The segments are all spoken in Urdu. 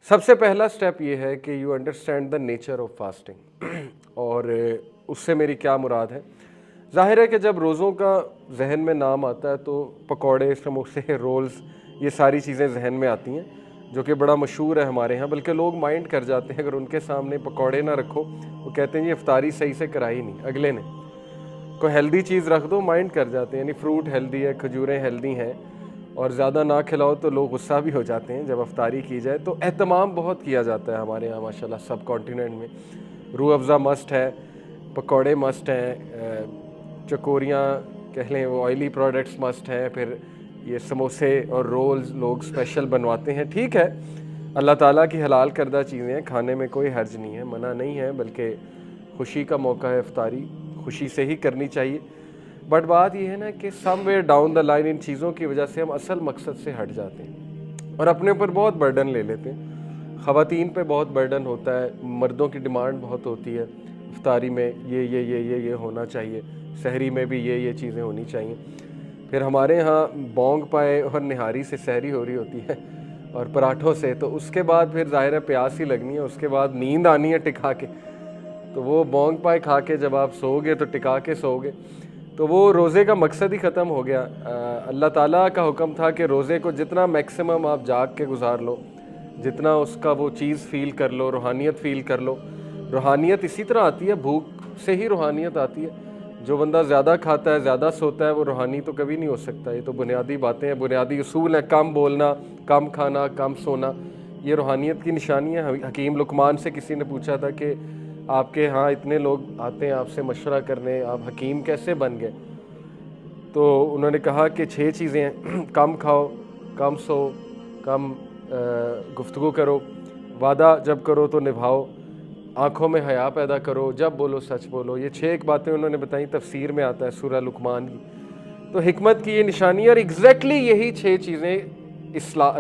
سب سے پہلا سٹیپ یہ ہے کہ you understand the nature of fasting, اور اس سے میری کیا مراد ہے۔ ظاہر ہے کہ جب روزوں کا ذہن میں نام آتا ہے تو پکوڑے، سموسے، رولز، یہ ساری چیزیں ذہن میں آتی ہیں، جو کہ بڑا مشہور ہے ہمارے ہاں، بلکہ لوگ مائنڈ کر جاتے ہیں اگر ان کے سامنے پکوڑے نہ رکھو، وہ کہتے ہیں یہ افطاری صحیح سے کرائی نہیں اگلے نے، کوئی ہیلدی چیز رکھ دو مائنڈ کر جاتے ہیں، یعنی فروٹ ہیلدی ہے، کھجوریں ہیلدی ہیں، اور زیادہ نہ کھلاؤ تو لوگ غصہ بھی ہو جاتے ہیں جب افطاری کی جائے۔ تو اہتمام بہت کیا جاتا ہے ہمارے یہاں ماشاءاللہ سب کانٹیننٹ میں، روح افزا مسٹ ہے، پکوڑے مسٹ ہیں، چکوریاں کہہ لیں وہ آئلی پروڈکٹس مسٹ ہیں، پھر یہ سموسے اور رولز لوگ اسپیشل بنواتے ہیں۔ ٹھیک ہے، اللہ تعالیٰ کی حلال کردہ چیزیں ہیں، کھانے میں کوئی حرج نہیں ہے، منع نہیں ہے، بلکہ خوشی کا موقع ہے، افطاری خوشی سے ہی کرنی چاہیے۔ بٹ بات یہ ہے نا کہ سم ویئر ڈاؤن دا لائن ان چیزوں کی وجہ سے ہم اصل مقصد سے ہٹ جاتے ہیں اور اپنے اوپر بہت برڈن لے لیتے ہیں۔ خواتین پہ بہت برڈن ہوتا ہے، مردوں کی ڈیمانڈ بہت ہوتی ہے، افطاری میں یہ ہونا چاہیے، سحری میں بھی یہ چیزیں ہونی چاہیے۔ پھر ہمارے ہاں بونگ پائے اور نہاری سے سحری ہو رہی ہوتی ہے اور پراٹھوں سے، تو اس کے بعد پھر ظاہر ہے پیاس ہی لگنی ہے، اس کے بعد نیند آنی ہے ٹکا کے، تو وہ بونگ پائے کھا کے جب آپ سو گے تو ٹکا کے سو گے، تو وہ روزے کا مقصد ہی ختم ہو گیا۔ اللہ تعالیٰ کا حکم تھا کہ روزے کو جتنا میکسیمم آپ جاگ کے گزار لو، جتنا اس کا وہ چیز فیل کر لو، روحانیت فیل کر لو۔ روحانیت اسی طرح آتی ہے، بھوک سے ہی روحانیت آتی ہے۔ جو بندہ زیادہ کھاتا ہے، زیادہ سوتا ہے، وہ روحانی تو کبھی نہیں ہو سکتا۔ یہ تو بنیادی باتیں ہیں، بنیادی اصول ہیں، کم بولنا، کم کھانا، کم سونا، یہ روحانیت کی نشانی ہے۔ حکیم لقمان سے کسی نے پوچھا تھا کہ آپ کے ہاں اتنے لوگ آتے ہیں آپ سے مشورہ کرنے، آپ حکیم کیسے بن گئے؟ تو انہوں نے کہا کہ 6 چیزیں ہیں، کم کھاؤ، کم سو، کم گفتگو کرو، وعدہ جب کرو تو نبھاؤ، آنکھوں میں حیا پیدا کرو، جب بولو سچ بولو۔ یہ 6 ایک باتیں انہوں نے بتائیں، تفسیر میں آتا ہے سورہ لقمان کی۔ تو حکمت کی یہ نشانی ہے، اور ایگزیکٹلی یہی 6 چیزیں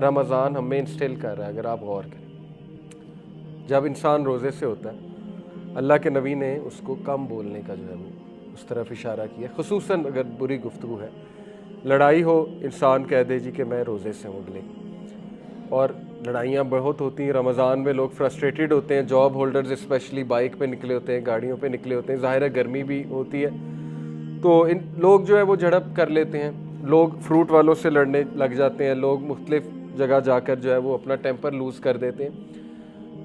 رمضان ہمیں انسٹل کر رہا ہے اگر آپ غور کریں۔ جب انسان روزے سے ہوتا ہے، اللہ کے نبی نے اس کو کم بولنے کا جو ہے وہ اس طرف اشارہ کیا، خصوصاً اگر بری گفتگو ہے، لڑائی ہو، انسان کہہ دے جی کہ میں روزے سے ہوں اگلے، اور لڑائیاں بہت ہوتی ہیں رمضان میں، لوگ فرسٹریٹڈ ہوتے ہیں، جاب ہولڈرز اسپیشلی بائک پہ نکلے ہوتے ہیں، گاڑیوں پہ نکلے ہوتے ہیں، ظاہر ہے گرمی بھی ہوتی ہے، تو ان لوگ جو ہے وہ جھڑپ کر لیتے ہیں، لوگ فروٹ والوں سے لڑنے لگ جاتے ہیں، لوگ مختلف جگہ جا کر جو ہے وہ اپنا ٹیمپر لوز کر دیتے ہیں۔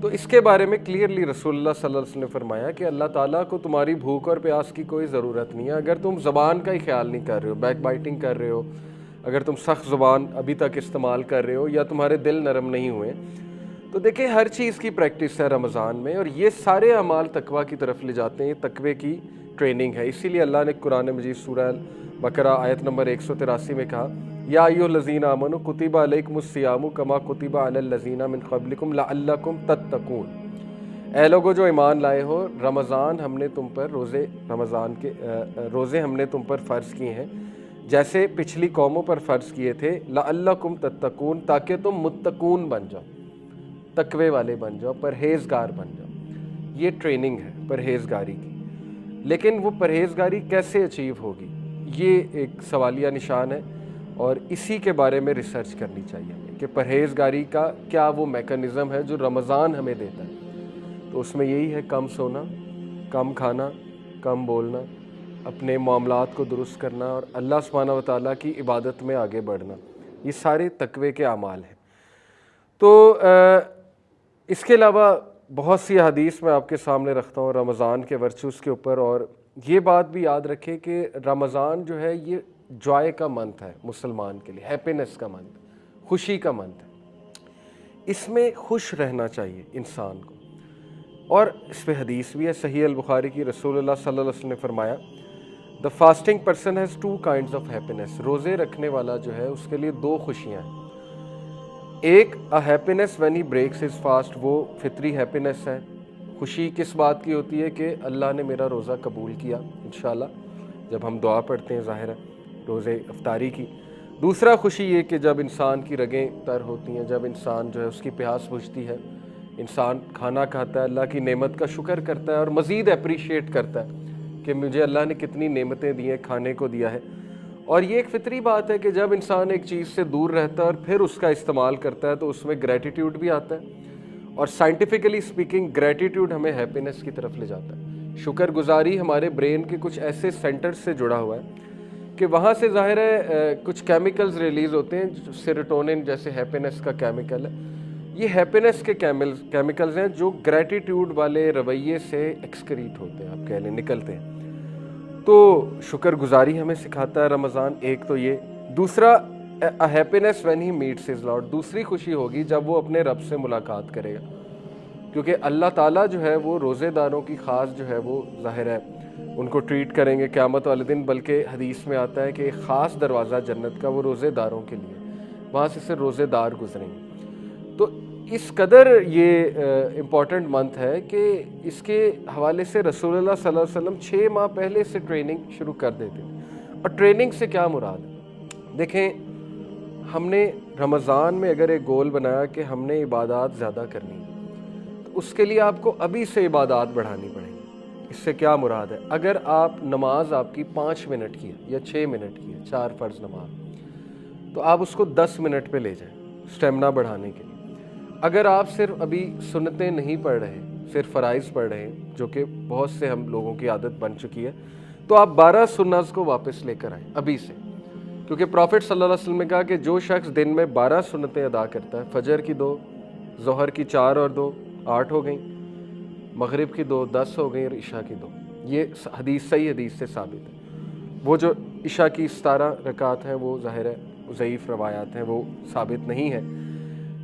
تو اس کے بارے میں کلیئرلی رسول اللہ صلی اللہ علیہ وسلم نے فرمایا کہ اللہ تعالیٰ کو تمہاری بھوک اور پیاس کی کوئی ضرورت نہیں ہے، اگر تم زبان کا ہی خیال نہیں کر رہے ہو، بیک بائٹنگ کر رہے ہو، اگر تم سخت زبان ابھی تک استعمال کر رہے ہو، یا تمہارے دل نرم نہیں ہوئے۔ تو دیکھیں ہر چیز کی پریکٹس ہے رمضان میں، اور یہ سارے اعمال تقویٰ کی طرف لے جاتے ہیں، تقوی کی ٹریننگ ہے۔ اسی لیے اللہ نے قرآن مجید سورہ بقرہ آیت نمبر 183 میں کہا، یا ایھا الذین آمنوا کتب علیکم الصیام کما کتب علی الذین من قبلکم لعلکم تتقون۔ اے لوگو جو ایمان لائے ہو، رمضان ہم نے تم پر روزے ہم نے تم پر فرض کیے ہیں جیسے پچھلی قوموں پر فرض کیے تھے، لعلکم تتقون، تاکہ تم متقون بن جاؤ، تقوی والے بن جاؤ، پرہیزگار بن جاؤ۔ یہ ٹریننگ ہے پرہیزگاری کی، لیکن وہ پرہیزگاری کیسے اچیو ہوگی، یہ ایک سوالیہ نشان ہے، اور اسی کے بارے میں ریسرچ کرنی چاہیے ہمیں کہ پرہیزگاری کا کیا وہ میکانزم ہے جو رمضان ہمیں دیتا ہے۔ تو اس میں یہی ہے کم سونا، کم کھانا، کم بولنا، اپنے معاملات کو درست کرنا، اور اللہ سبحانہ و تعالیٰ کی عبادت میں آگے بڑھنا، یہ سارے تقوی کے اعمال ہیں۔ تو اس کے علاوہ بہت سی حدیث میں آپ کے سامنے رکھتا ہوں رمضان کے ورچوز کے اوپر، اور یہ بات بھی یاد رکھیں کہ رمضان جو ہے یہ جوائے کا منتھ ہے مسلمان کے لیے، ہیپینس کا منتھ، خوشی کا منتھ ہے، اس میں خوش رہنا چاہیے انسان کو۔ اور اس پہ حدیث بھی ہے صحیح البخاری کی، رسول اللہ صلی اللہ علیہ وسلم نے فرمایا، the fasting person has 2 kinds of happiness, روزے رکھنے والا جو ہے اس کے لیے 2 خوشیاں ہیں۔ ایک happiness when he breaks his fast, وہ فطری ہیپینس ہے، خوشی کس بات کی ہوتی ہے کہ اللہ نے میرا روزہ قبول کیا انشاءاللہ، جب ہم دعا پڑھتے ہیں ظاہر ہے روزے افطاری کی۔ دوسرا خوشی یہ کہ جب انسان کی رگیں تر ہوتی ہیں، جب انسان جو ہے اس کی پیاس بجھتی ہے، انسان کھانا کھاتا ہے، اللہ کی نعمت کا شکر کرتا ہے، اور مزید اپریشیٹ کرتا ہے کہ مجھے اللہ نے کتنی نعمتیں دی ہیں، کھانے کو دیا ہے۔ اور یہ ایک فطری بات ہے کہ جب انسان ایک چیز سے دور رہتا ہے اور پھر اس کا استعمال کرتا ہے تو اس میں گریٹیٹیوڈ بھی آتا ہے، اور سائنٹیفکلی اسپیکنگ گریٹیٹیوڈ ہمیں ہیپینس کی طرف لے جاتا ہے. شکر گزاری ہمارے برین کے کچھ ایسے سینٹرز سے جڑا ہوا ہے کہ وہاں سے ظاہر ہے کچھ کیمیکلز ریلیز ہوتے ہیں, سیروٹونن جیسے ہیپینس کا کیمیکل ہے. یہ ہیپینس کے کیمیکلز ہیں جو گریٹیٹیوڈ والے رویے سے ایکسکریٹ ہوتے ہیں, آپ کہہ لیں نکلتے ہیں. تو شکر گزاری ہمیں سکھاتا ہے رمضان, ایک تو یہ. دوسرا happiness when he meets his lord, دوسری خوشی ہوگی جب وہ اپنے رب سے ملاقات کرے گا, کیونکہ اللہ تعالیٰ جو ہے وہ روزے داروں کی خاص جو ہے وہ ظاہر ہے ان کو ٹریٹ کریں گے قیامت والے دن. بلکہ حدیث میں آتا ہے کہ ایک خاص دروازہ جنت کا وہ روزے داروں کے لیے, وہاں سے صرف روزے دار گزریں گے. تو اس قدر یہ امپورٹنٹ منتھ ہے کہ اس کے حوالے سے رسول اللہ صلی اللہ علیہ وسلم 6 ماہ پہلے سے ٹریننگ شروع کر دیتے ہیں. اور ٹریننگ سے کیا مراد ہے؟ دیکھیں, ہم نے رمضان میں اگر ایک گول بنایا کہ ہم نے عبادات زیادہ کرنی ہے تو اس کے لیے آپ کو ابھی سے عبادات بڑھانی پڑیں گی. اس سے کیا مراد ہے؟ اگر آپ نماز آپ کی 5 منٹ کی ہے یا 6 منٹ کی ہے, 4 فرض نماز, تو آپ اس کو 10 منٹ پہ لے جائیں سٹیمنا بڑھانے کے لیے. اگر آپ صرف ابھی سنتیں نہیں پڑھ رہے, صرف فرائض پڑھ رہے ہیں, جو کہ بہت سے ہم لوگوں کی عادت بن چکی ہے, تو آپ 12 سنت کو واپس لے کر آئیں ابھی سے. کیونکہ پروفٹ صلی اللہ علیہ وسلم نے کہا کہ جو شخص دن میں 12 سنتیں ادا کرتا ہے, فجر کی 2, ظہر کی 4 اور 2 8 ہو گئیں, مغرب کی 2 10 ہو گئیں, اور عشاء کی 2. یہ حدیث صحیح حدیث سے ثابت ہے. وہ جو عشاء کی 17 رکعات ہیں وہ ظاہر ہے ضعیف روایات ہیں, وہ ثابت نہیں ہے.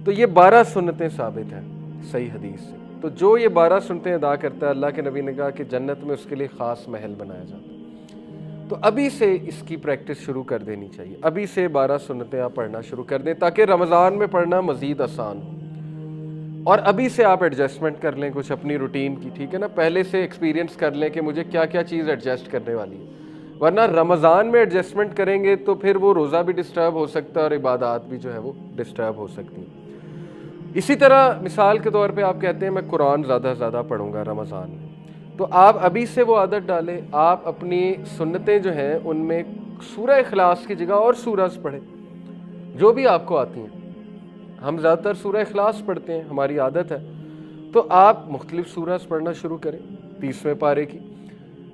تو یہ 12 سنتیں ثابت ہیں صحیح حدیث سے. تو جو یہ 12 سنتیں ادا کرتا ہے, اللہ کے نبی نے کہا کہ جنت میں اس کے لیے خاص محل بنایا جاتا ہے. تو ابھی سے اس کی پریکٹس شروع کر دینی چاہیے. ابھی سے 12 سنتیں آپ پڑھنا شروع کر دیں تاکہ رمضان میں پڑھنا مزید آسان ہو. اور ابھی سے آپ ایڈجسٹمنٹ کر لیں کچھ اپنی روٹین کی, ٹھیک ہے نا, پہلے سے ایکسپیرینس کر لیں کہ مجھے کیا کیا چیز ایڈجسٹ کرنے والی ہے. ورنہ رمضان میں ایڈجسٹمنٹ کریں گے تو پھر وہ روزہ بھی ڈسٹرب ہو سکتا ہے اور عبادات بھی جو ہے وہ ڈسٹرب ہو سکتی ہیں. اسی طرح مثال کے طور پہ آپ کہتے ہیں میں قرآن زیادہ پڑھوں گا رمضان میں, تو آپ ابھی سے وہ عادت ڈالیں. آپ اپنی سنتیں جو ہیں ان میں سورہ اخلاص کی جگہ اور سورج پڑھیں جو بھی آپ کو آتی ہیں. ہم زیادہ تر سورہ اخلاص پڑھتے ہیں, ہماری عادت ہے. تو آپ مختلف سورج پڑھنا شروع کریں 30ویں پارے کی.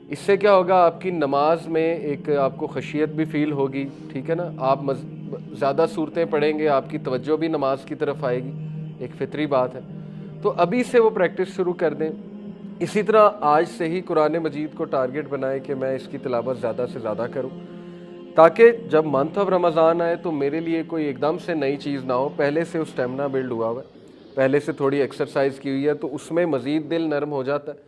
اس سے کیا ہوگا, آپ کی نماز میں ایک آپ کو خشیت بھی فیل ہوگی, ٹھیک ہے نا. آپ زیادہ صورتیں پڑھیں گے, آپ کی توجہ بھی نماز کی طرف آئے گی, ایک فطری بات ہے. تو ابھی سے وہ پریکٹس شروع کر دیں. اسی طرح آج سے ہی قرآن مجید کو ٹارگٹ بنائیں کہ میں اس کی تلاوت زیادہ سے زیادہ کروں, تاکہ جب منتھ آف رمضان آئے تو میرے لیے کوئی ایک دم سے نئی چیز نہ ہو. پہلے سے اسٹیمنا بلڈ ہوا ہوا ہے, پہلے سے تھوڑی ایکسرسائز کی ہوئی ہے, تو اس میں مزید دل نرم ہو جاتا ہے.